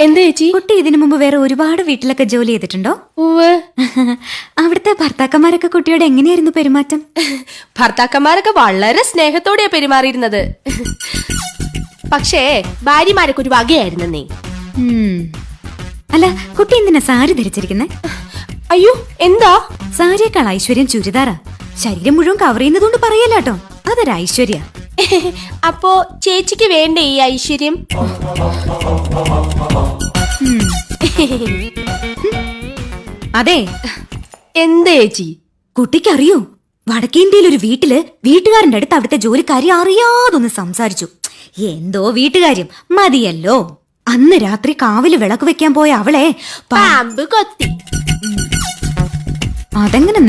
എന്താ ചേച്ചി? കുട്ടി ഇതിനു മുമ്പ് വേറെ ഒരുപാട് വീട്ടിലൊക്കെ ജോലി ചെയ്തിട്ടുണ്ടോ? ഉവ്വ്. അവിടുത്തെ ഭർത്താക്കന്മാരൊക്കെ കുട്ടിയോട് എങ്ങനെയായിരുന്നു പെരുമാറ്റം? ഭർത്താക്കന്മാരൊക്കെ വളരെ സ്നേഹത്തോടെയാ പെരുമാറിയിരുന്നത്. പക്ഷേ ഭാര്യമാരൊക്കെ ഒരു വകയായിരുന്നേ. അല്ല, കുട്ടി എന്തിനാ സാരി ധരിച്ചിരിക്കുന്നേ? അയ്യോ, എന്താ? സാരിയേക്കാൾ ഐശ്വര്യം ചുരിദാറാ. ശരീരം മുഴുവൻ കവർ ചെയ്യുന്നതുകൊണ്ട് പറയല്ലോ, അതൊരു ഐശ്വര്യ. അപ്പോ ചേച്ചിക്ക് വേണ്ടേ ഈ ഐശ്വര്യം? അതെ. എന്താ ചേച്ചി? കുട്ടിക്കറിയോ, വടക്കേന്ത്യയിൽ ഒരു വീട്ടില് വീട്ടുകാരന്റെ അടുത്ത് അവിടുത്തെ ജോലിക്കാരി അറിയാതൊന്ന് സംസാരിച്ചു. എന്തോ വീട്ടുകാര്യം മതിയല്ലോ. അന്ന് രാത്രി കാവില് വിളക്ക് വെക്കാൻ പോയ അവളെ പാമ്പ് കൊത്തി. അതെങ്ങനെ